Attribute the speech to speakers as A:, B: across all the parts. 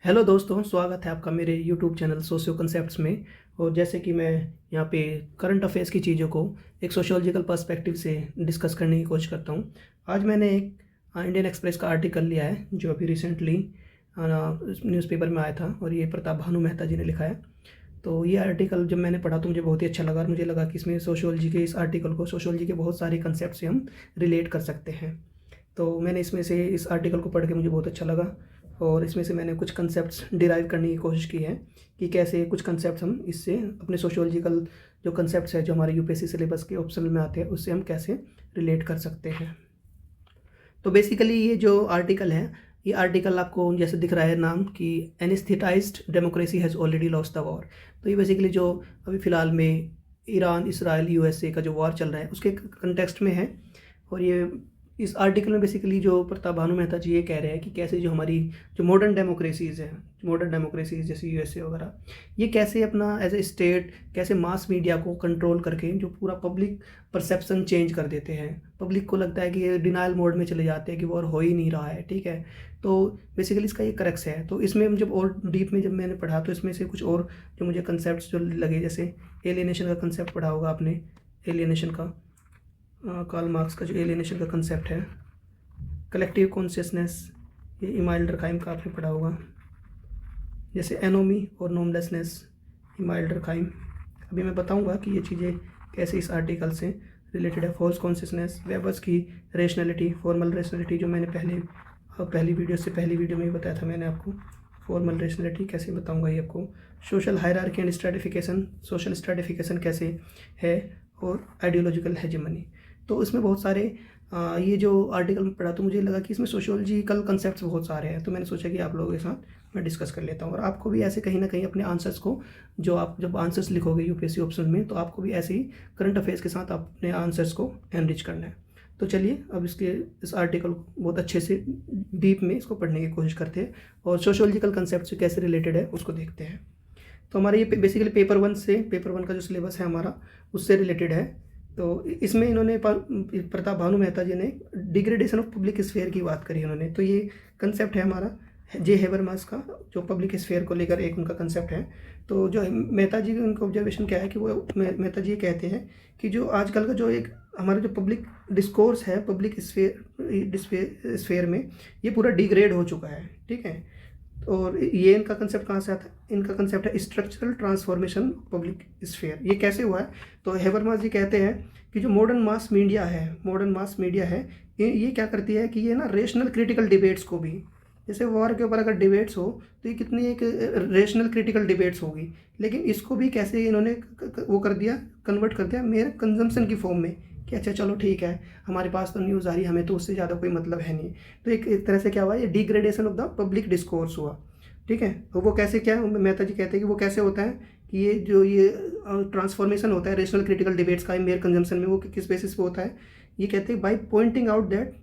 A: Hello दोस्तों, स्वागत है आपका मेरे यूट्यूब चैनल सोशियो कंसेप्ट्स में। और जैसे कि मैं यहाँ पे करंट अफेयर्स की चीज़ों को एक सोशियोलॉजिकल पर्सपेक्टिव से डिस्कस करने की कोशिश करता हूँ। आज मैंने एक इंडियन एक्सप्रेस का आर्टिकल लिया है जो अभी रिसेंटली न्यूज़पेपर में आया था, और ये प्रताप भानु मेहता जी ने लिखा है। तो ये आर्टिकल जब मैंने पढ़ा तो मुझे बहुत ही अच्छा लगा, और मुझे लगा कि इसमें सोशियोलॉजी के इस आर्टिकल को सोशियोलॉजी के बहुत सारे कंसेप्ट से हम रिलेट कर सकते हैं। तो मैंने इसमें से इस आर्टिकल को पढ़ के मुझे बहुत अच्छा लगा, और इसमें से मैंने कुछ कंसेप्ट्स डिराइव करने की कोशिश की है कि कैसे कुछ कंसेप्ट्स हम इससे अपने सोशियोलॉजिकल जो कंसेप्ट्स है जो हमारे यूपीएससी सिलेबस के ऑप्शनल में आते हैं उससे हम कैसे रिलेट कर सकते हैं। तो बेसिकली ये जो आर्टिकल है, ये आर्टिकल आपको जैसे दिख रहा है नाम कि anaesthetised democracy has already lost the war. तो ये बेसिकली जो अभी फ़िलहाल में ईरान इसराइल यूएसए का जो वॉर चल रहा है उसके कंटेक्स्ट में है। और ये इस आर्टिकल में बेसिकली जो प्रताप भानु मेहता जी ये कह रहे हैं कि कैसे जो हमारी जो मॉडर्न डेमोक्रेसीज़ है, मॉडर्न डेमोक्रेसीज जैसे यूएसए वगैरह, ये कैसे अपना एज ए स्टेट कैसे मास मीडिया को कंट्रोल करके जो पूरा पब्लिक परसेप्शन चेंज कर देते हैं। पब्लिक को लगता है कि ये डिनाइल मोड में चले जाते हैं कि वॉर हो ही नहीं रहा है, ठीक है। तो बेसिकली इसका ये करक्स है। तो इसमें जब और डीप में जब मैंने पढ़ा तो इसमें से कुछ और जो मुझे कंसेप्ट जो लगे, जैसे एलियनेशन का कंसेप्ट पढ़ा होगा आपने, एलियनेशन का कार्ल मार्क्स का जो एलियनेशन का कंसेप्ट है, कलेक्टिव कॉन्शियसनेस, ये इमाइल डर्कहाइम का आपने पढ़ा होगा, जैसे एनोमी और नॉमलेसनेस, इमाइल डर्कहाइम। अभी मैं बताऊंगा कि ये चीज़ें कैसे इस आर्टिकल से रिलेटेड है। फॉल्स कॉन्शियसनेस, वेबर्स की रेशनैलिटी, फॉर्मल रेशनैलिटी, जो मैंने पहली वीडियो में ही बताया था मैंने आपको, फॉर्मल रेशनैलिटी कैसे बताऊंगा ये आपको। Social hierarchy and stratification, social stratification कैसे है, और आइडियोलॉजिकल हेजेमनी। तो इसमें बहुत सारे ये जो आर्टिकल में पढ़ा तो मुझे लगा कि इसमें सोशियोलॉजिकल कंसेप्ट्स बहुत सारे हैं। तो मैंने सोचा कि आप लोगों के साथ मैं डिस्कस कर लेता हूँ, और आपको भी ऐसे कहीं ना कहीं अपने आंसर्स को, जो आप जब आंसर्स लिखोगे यूपीएससी ऑप्शन में, तो आपको भी ऐसे ही करंट अफेयर्स के साथ अपने आंसर्स को एनरिच करना है। तो चलिए अब इस आर्टिकल को बहुत अच्छे से डीप में इसको पढ़ने की कोशिश करते हैं, और सोशियोलॉजिकल कंसेप्ट से कैसे रिलेटेड है उसको देखते हैं। तो हमारा ये बेसिकली पेपर वन का जो सिलेबस है हमारा उससे रिलेटेड है। तो इसमें इन्होंने प्रताप भानु मेहता जी ने डिग्रेडेशन ऑफ पब्लिक स्फेयर की बात करी उन्होंने। तो ये कंसेप्ट है हमारा जे हेबरमास का, जो पब्लिक स्फेयर को लेकर एक उनका कंसेप्ट है। तो जो मेहता जी का उनका ऑब्जर्वेशन क्या है कि वो मेहता जी कहते हैं कि जो आजकल का जो एक हमारा जो पब्लिक डिस्कोर्स है पब्लिक स्फेयर में, ये पूरा डिग्रेड हो चुका है, ठीक है। और ये इनका कंसेप्ट कहाँ से आता है, इनका कंसेप्ट है स्ट्रक्चरल ट्रांसफॉर्मेशन पब्लिक स्फीयर। ये कैसे हुआ है, तो हेबरमास जी कहते हैं कि जो मॉडर्न मास मीडिया है, ये क्या करती है कि ये ना रेशनल क्रिटिकल डिबेट्स को भी, जैसे वॉर के ऊपर अगर डिबेट्स हो तो ये कितनी एक रेशनल क्रिटिकल डिबेट्स होगी, लेकिन इसको भी कैसे इन्होंने वो कर दिया, कन्वर्ट कर दिया मेरे कंजम्पशन की फॉर्म में, कि अच्छा चलो ठीक है, हमारे पास तो न्यूज़ आ रही है, हमें तो उससे ज़्यादा कोई मतलब है नहीं। तो एक तरह से क्या हुआ, ये degradation of the public discourse हुआ, ठीक है। तो वो कैसे, क्या मेहता जी कहते हैं कि वो कैसे होता है कि ये ट्रांसफॉर्मेशन होता है रेशनल क्रिटिकल डिबेट्स का मेयर कंजम्पशन में, वो किस बेसिस पे होता है। ये कहते हैं by pointing out that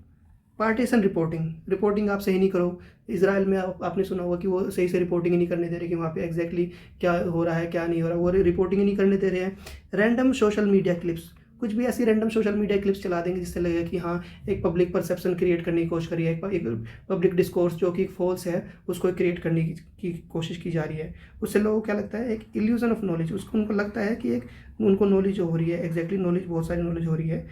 A: partition reporting आप सही नहीं करो। इसराइल में आपने सुना होगा कि वो सही से रिपोर्टिंग ही नहीं करने दे रहे कि वहाँ पे एग्जैक्टली क्या हो रहा है क्या नहीं हो रहा, वो रिपोर्टिंग ही नहीं करने दे रहे हैं। रैंडम सोशल मीडिया क्लिप्स, कुछ भी ऐसी रैंडम सोशल मीडिया क्लिप्स चला देंगे जिससे लगेगा कि हाँ एक पब्लिक परसेप्शन क्रिएट करने की कोशिश करी है, एक पब्लिक डिस्कोर्स जो कि फॉल्स है उसको क्रिएट करने की कोशिश की जा रही है। उससे लोगों को क्या लगता है, एक इल्यूजन ऑफ नॉलेज, उसको उनको लगता है कि एक उनको नॉलेज हो रही है, एग्जैक्टली नॉलेज, बहुत सारी नॉलेज हो रही है,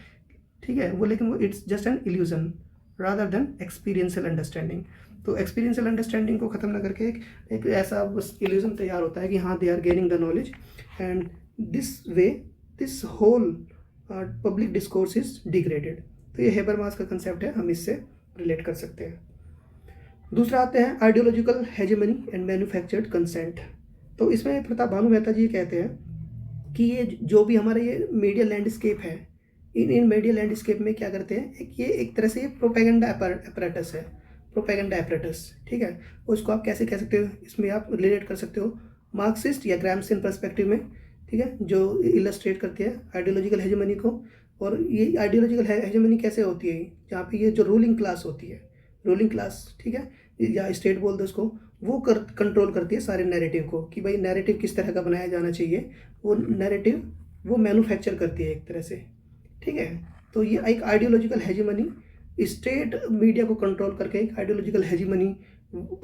A: ठीक है वो, लेकिन वो it's just an illusion rather than experiential understanding. तो एक्सपीरियंशियल अंडरस्टैंडिंग को ख़त्म ना करके एक ऐसा बस इल्यूजन तैयार होता है कि हाँ they are gaining the knowledge, and this whole public discourse is degraded. तो ये हेबरमास का कंसेप्ट है, हम इससे रिलेट कर सकते हैं। दूसरा आते हैं ideological hegemony and manufactured consent. तो इसमें प्रताप भानु मेहता जी कहते हैं कि ये जो भी हमारा ये मीडिया लैंडस्केप है, इन मीडिया लैंडस्केप में क्या करते हैं, एक तरह से ये प्रोपेगेंडा अपैरेटस है, प्रोपेगेंडा अपैरेटस, ठीक है। उसको आप कैसे कह सकते हो, इसमें आप रिलेट कर सकते हो मार्क्सिस्ट या ग्राम्सियन पर्सपेक्टिव में, ठीक है, जो इलस्ट्रेट करती है आइडियोलॉजिकल हेजेमनी को। और ये आइडियोलॉजिकल हेजेमनी कैसे होती है, जहाँ पे ये जो रूलिंग क्लास होती है, रूलिंग क्लास, ठीक है, या स्टेट बोल दो उसको, वो कंट्रोल करती है सारे नैरेटिव को, कि भाई नैरेटिव किस तरह का बनाया जाना चाहिए, वो नैरेटिव वो मैन्युफैक्चर करती है एक तरह से, ठीक है। तो ये एक आइडियोलॉजिकल हेजेमनी, स्टेट मीडिया को कंट्रोल करके एक आइडियोलॉजिकल हेजेमनी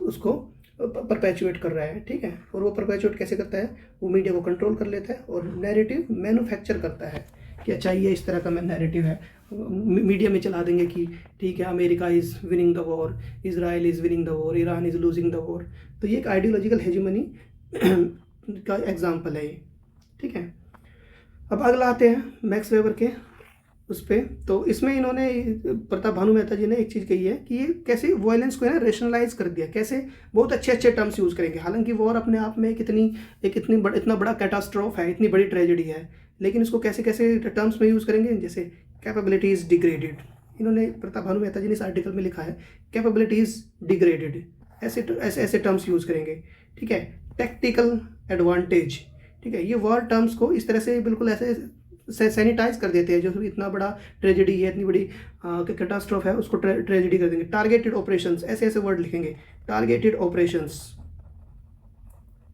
A: उसको परपेचुएट कर रहा है, ठीक है। और वो परपेचुएट कैसे करता है, वो मीडिया को कंट्रोल कर लेता है और नैरेटिव मैन्युफैक्चर करता है कि अच्छा ये इस तरह का नैरेटिव है। मीडिया में चला देंगे कि ठीक है, America is winning the war, Israel is winning the war, Iran is losing the war. तो ये एक आइडियोलॉजिकल हेजिमनी का एग्जाम्पल है ये, ठीक है। अब अगला आते हैं मैक्स वेबर के उस पर। तो इसमें इन्होंने, प्रताप भानु मेहता जी ने एक चीज़ कही है कि ये कैसे वायलेंस को है ना रेशनलाइज कर दिया, कैसे बहुत अच्छे अच्छे टर्म्स यूज़ करेंगे। हालांकि वॉर अपने आप में इतना बड़ा कैटास्ट्रोफ है, इतनी बड़ी ट्रेजेडी है, लेकिन इसको कैसे कैसे टर्म्स में यूज़ करेंगे, जैसे कैपेबिलिटीज़ डिग्रेडेड। इन्होंने, प्रताप भानु मेहता जी ने इस आर्टिकल में लिखा है कैपेबिलिटीज़ डिग्रेडेड, ऐसे ऐसे ऐसे टर्म्स यूज़ करेंगे, ठीक है। टैक्टिकल एडवांटेज, ठीक है। ये वॉर टर्म्स को इस तरह से बिल्कुल ऐसे सैनिटाइज कर देते हैं, जो इतना बड़ा ट्रेजेडी है, इतनी बड़ी कैटास्ट्रोफ है, उसको ट्रेजेडी कर देंगे। टारगेटेड ऑपरेशंस, ऐसे ऐसे वर्ड लिखेंगे, टारगेटेड ऑपरेशंस।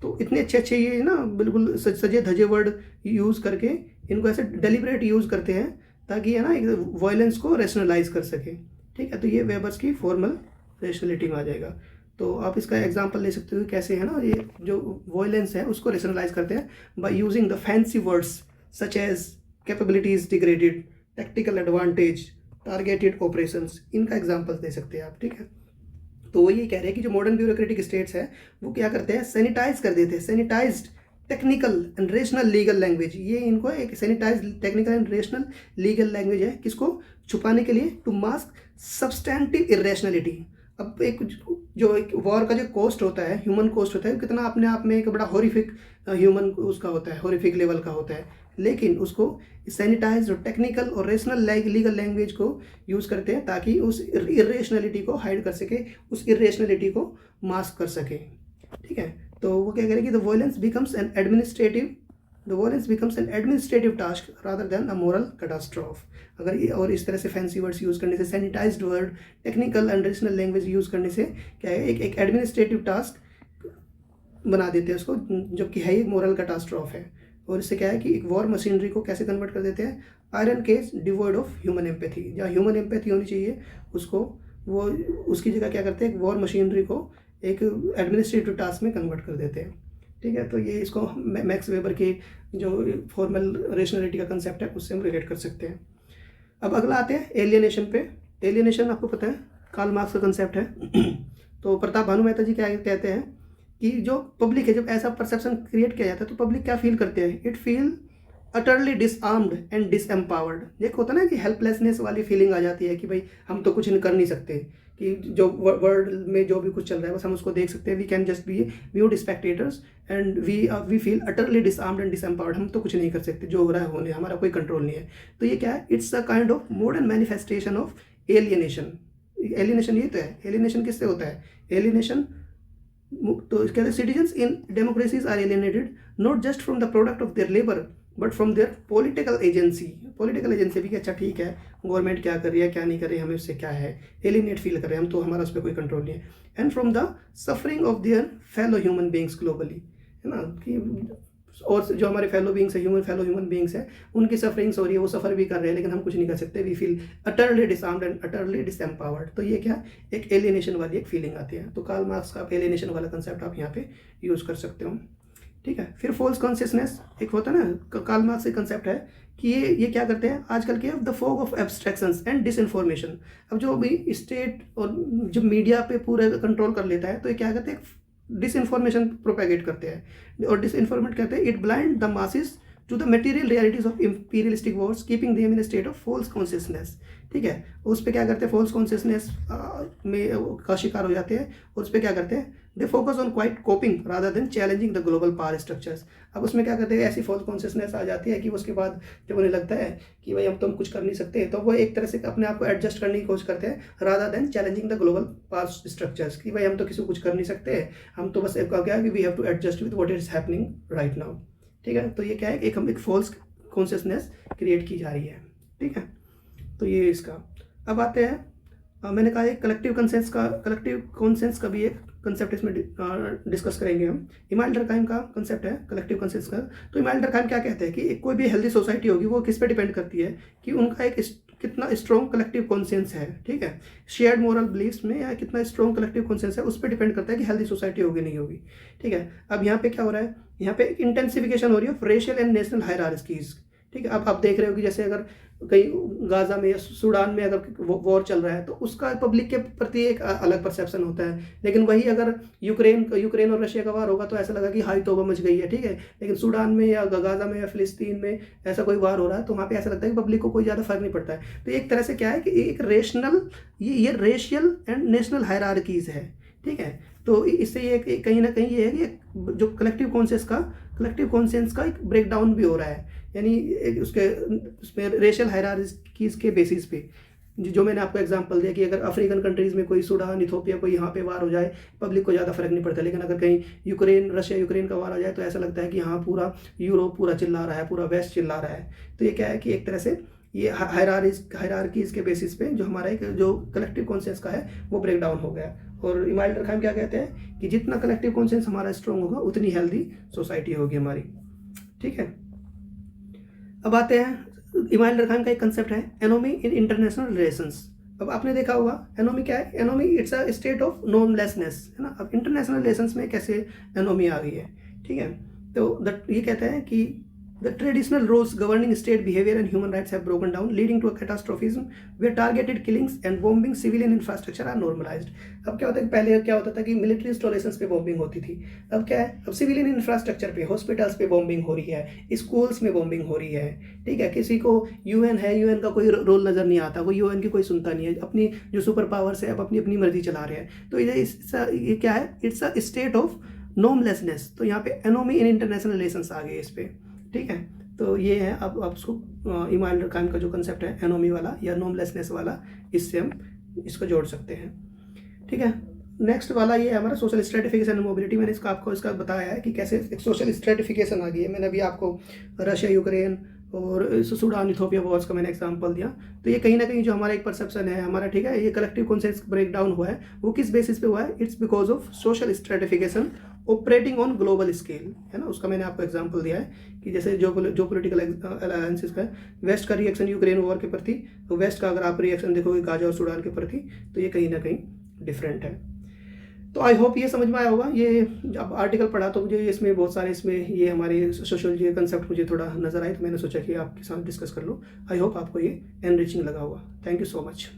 A: तो इतने अच्छे अच्छे ये ना बिल्कुल सजे धजे वर्ड यूज़ करके इनको ऐसे डेलिबरेट यूज़ करते हैं ताकि है ना एक वायलेंस को रेशनलाइज कर सके, ठीक है। तो ये वेबर्स की फॉर्मल रेशनलिटी में आ जाएगा। तो आप इसका एग्जांपल ले सकते हो कैसे है ना ये जो वायलेंस है उसको रेशनलाइज करते हैं by using the fancy words such as capabilities degraded, tactical advantage, targeted operations. इनका एग्जांपल्स दे सकते हैं आप, ठीक है। तो वो ये कह रहे हैं कि जो मॉडर्न ब्यूरोक्रेटिक स्टेट्स है वो क्या करते हैं, सैनिटाइज कर देते हैं, sanitised technical and rational legal language. ये इनको एक sanitise technical and rational legal language है, किसको छुपाने के लिए, टू मास्क सब्सटैंटिव इरेशनलिटी। अब एक जो एक वॉर का जो कॉस्ट होता है, ह्यूमन कॉस्ट होता है, कितना अपने आप में एक बड़ा हॉरिफिक ह्यूमन उसका होता है, हॉरिफिक लेवल का होता है, लेकिन उसको सैनिटाइज और टेक्निकल और रेशनल लीगल लैंग्वेज को यूज़ करते हैं ताकि उस इरेशनलिटी को हाइड कर सके, उस इरेशनलिटी को मास्क कर सके, ठीक है। तो वो क्या करें कि the violence becomes N administrative task rather than a moral catastrophe. अगर ये और इस तरह से फैंसी वर्ड्स यूज़ करने से, sanitised word, technical and rational language use करने से क्या है, एक एडमिनिस्ट्रेटिव टास्क बना देते हैं उसको, जबकि है एक मोरल कैटास्ट्रोफ है। और इससे क्या है कि एक वॉर मशीनरी को कैसे कन्वर्ट कर देते हैं, iron case devoid of human empathy. जहाँ ह्यूमन एम्पैथी होनी चाहिए उसको वो उसकी जगह क्या करते हैं, वॉर मशीनरी को एक एडमिनिस्ट्रेटिव टास्क में कन्वर्ट कर देते हैं, ठीक है। तो ये इसको मैक्स वेबर के जो फॉर्मल रेशनलिटी का कंसेप्ट है उससे हम रिलेट कर सकते हैं। अब अगला आते हैं एलियनेशन पे। एलियनेशन आपको पता है कार्ल मार्क्स का कंसेप्ट है। तो प्रताप भानु मेहता जी क्या कहते हैं कि जो पब्लिक है, जब ऐसा परसेप्शन क्रिएट किया जाता है तो पब्लिक क्या फील करते हैं, it feel utterly disarmed and डिसएम्पावर्ड। एक होता है ना कि हेल्पलेसनेस वाली फीलिंग आ जाती है कि भाई हम तो कुछ कर नहीं सकते, कि जो वर्ल्ड में जो भी कुछ चल रहा है बस हम उसको देख सकते हैं, we can just be mute spectators and we feel utterly disarmed and disempowered. हम तो कुछ नहीं कर सकते, जो हो रहा है होने, हमारा कोई कंट्रोल नहीं है। तो ये क्या है, it's a kind of modern manifestation of alienation. Alienation ये तो है, एलियनेशन किससे होता है, एलियनेशन तो कहते हैं citizens in democracies are alienated not just from the product of their labour but from there political agency. Political agency भी कि अच्छा ठीक है गवर्नमेंट क्या कर रही है क्या नहीं कर रही है, हमें उससे क्या है, एलियनेट फील कर रहे हैं हम, तो हमारा उस पर कोई कंट्रोल नहीं है। And from the suffering of their fellow human beings globally, है ना, कि और जो हमारे फेलो ह्यूमन बींग्स हैं उनकी सफरिंग्स हो रही है, वो सफ़र भी कर रहे हैं लेकिन हम कुछ नहीं कर सकते, we feel utterly disarmed and utterly disempowered. तो ये क्या, एक एलियनेशन वाली एक फीलिंग आती है। तो कार्ल मार्क्स का एलियनेशन वाला कंसेप्ट आप यहाँ पे यूज़ कर सकते हो, ठीक है। फिर फॉल्स कॉन्शियसनेस एक होता है ना, कार्ल मार्क्स का कंसेप्ट है कि ये क्या करते हैं आजकल के, the fog of abstractions and disinformation. अब जो भी स्टेट और जब मीडिया पे पूरा कंट्रोल कर लेता है तो ये क्या करते हैं, डिसइंफॉर्मेशन प्रोपेगेट करते हैं और डिसइंफॉर्मेट करते हैं। It blind the masses to the material realities of imperialistic Wars keeping them in state of false consciousness, ठीक है। उस पर क्या करते हैं, फॉल्स कॉन्शियसनेस में का शिकार हो जाते हैं और उस पर क्या करते हैं, they focus on quite coping rather than challenging the global power structures. अब उसमें क्या करते हैं, ऐसी फॉल्स कॉन्शियसनेस आ जाती है कि उसके बाद जब उन्हें लगता है कि भाई अब तो हम कुछ कर नहीं सकते, तो वो एक तरह से अपने आप को एडजस्ट करने की कोशिश करते हैं rather than challenging the global power structures, कि भाई हम तो किसी को कुछ कर नहीं सकते, हम तो बस एक क्या है कि we have to adjust with what is happening right now, ठीक है। तो ये क्या है, एक फॉल्स कॉन्शियसनेस क्रिएट की जा रही है, ठीक है। तो ये इसका अब आते हैं, मैंने कहा एक कलेक्टिव कॉन्सेंस का भी एक कंसेप्ट इसमें डिस्कस करेंगे हम। इमाइल डर्कहाइम का कंसेप्ट है कलेक्टिव कंसेंस का। तो इमाइल डर्कहाइम क्या कहते हैं कि कोई भी हेल्दी सोसाइटी होगी वो किस पे डिपेंड करती है कि उनका एक कितना स्ट्रॉन्ग कलेक्टिव कॉन्सेंस है, ठीक है, शेयर्ड मोरल बिलीफ्स में या कितना स्ट्रॉन्ग कलेक्टिव कॉन्सेंस है, उस पर डिपेंड करता है कि हेल्दी सोसाइटी होगी नहीं होगी, ठीक है। अब यहाँ पे क्या हो रहा है, यहाँ पे इंटेंसिफिकेशन हो रही है of racial and national hierarchies, ठीक है। अब आप देख रहे हो कि जैसे अगर कहीं गाजा में या सूडान में अगर वॉर चल रहा है तो उसका पब्लिक के प्रति एक अलग परसेप्शन होता है, लेकिन वही अगर यूक्रेन और रशिया का वार होगा तो ऐसा लगा कि हाई तौबा मच गई है, ठीक है। लेकिन सूडान में या गाजा में या फिलिस्तीन में ऐसा कोई वार हो रहा है तो वहाँ पे ऐसा लगता है कि पब्लिक को कोई ज़्यादा फर्क नहीं पड़ता है। तो एक तरह से क्या है कि एक रेशनल ये रेशियल एंड नेशनल हायरार्कीज है, ठीक है। तो इससे ये कहीं ना कहीं ये है कि जो कलेक्टिव कॉन्सेंस का एक ब्रेकडाउन भी हो रहा है, यानी उसमें रेशियल हायरार्कीज के बेसिस पे, जो मैंने आपको एग्जांपल दिया कि अगर अफ्रीकन कंट्रीज़ में कोई सूडान, इथोपिया कोई यहाँ पे वार हो जाए पब्लिक को ज़्यादा फर्क नहीं पड़ता, लेकिन अगर कहीं रशिया यूक्रेन का वार आ जाए तो ऐसा लगता है कि हाँ पूरा यूरोप पूरा चिल्ला रहा है, पूरा वेस्ट चिल्ला रहा है। तो ये क्या है कि एक तरह से ये हायरार्कीज के बेसिस पे जो हमारा एक जो कलेक्टिव कॉन्सेंस का है वो ब्रेक डाउन हो गया। और इमानुएल डर्कहाइम क्या कहते हैं कि जितना कलेक्टिव कॉन्सेंस हमारा स्ट्रॉन्ग होगा उतनी हेल्दी सोसाइटी होगी हमारी, ठीक है। अब आते हैं, इमानुएल डर्कहाइम का एक कंसेप्ट है एनोमी इन इंटरनेशनल रिलेशंस। अब आपने देखा होगा एनोमी क्या है, anomie it's a state of normlessness, है ना। अब इंटरनेशनल रिलेशंस में कैसे एनोमी आ गई है, ठीक है। तो ये कहते हैं कि the traditional rules governing state behavior and human rights have broken down, leading to a catastrophism where targeted killings and bombing civilian infrastructure are normalized। अब क्या होता है, पहले क्या होता था कि मिलिट्री इंस्टॉलेशंस पे बॉम्बिंग होती थी, अब क्या है, अब सिविलियन इंफ्रास्ट्रक्चर पे, हॉस्पिटल्स पे बॉम्बिंग हो रही है, स्कूल्स में बॉम्बिंग हो रही है, ठीक है। किसी को यूएन है, यूएन का कोई रोल नज़र नहीं आता, वो यूएन की कोई सुनता नहीं है, अपनी जो सुपर पावर्स है अब अपनी अपनी मर्जी चला रहे हैं। तो ये क्या है, इट्स अ स्टेट ऑफ नॉर्मलेसनेस। तो यहाँ पे एनोमी इन इंटरनेशनल रिलेशंस आ गए इस पे, ठीक है। तो ये है, अब आप उसको इमानुएल डर्कहाइम का जो कंसेप्ट है एनोमी वाला या नॉर्मलेसनेस वाला, इससे हम इसको जोड़ सकते हैं, ठीक है। नेक्स्ट वाला ये है हमारा सोशल स्ट्रेटिफिकेशन एंड मोबिलिटी। मैंने आपको इसका बताया है कि कैसे एक सोशल स्ट्रेटिफिकेशन आ गई है। मैंने अभी आपको रशिया यूक्रेन और सूडान इथोपिया वॉर्स का मैंने एग्जांपल दिया। तो ये कहीं ना कहीं जो हमारा एक परसेप्शन है हमारा, ठीक है, ये कलेक्टिव कॉन्सेंस ब्रेक डाउन हुआ है, वो किस बेसिस पे हुआ है, it's because of social stratification operating on global scale, है ना। उसका मैंने आपको एग्जांपल दिया है कि जैसे जो पॉलिटिकल अलायंसेस का वेस्ट का रिएक्शन यूक्रेन वॉर के प्रति, तो वेस्ट का अगर आप रिएक्शन देखोगे गाजा और सूडान के प्रति, तो ये कहीं ना कहीं डिफरेंट है। तो आई होप ये समझ में आया होगा। ये जब आर्टिकल पढ़ा तो मुझे इसमें बहुत सारे ये हमारे सोशल कंसेप्ट मुझे थोड़ा नजर आए, तो मैंने सोचा कि आपके साथ डिस्कस कर लूँ। आई होप आपको ये एनरिचिंग लगा होगा। Thank you so much.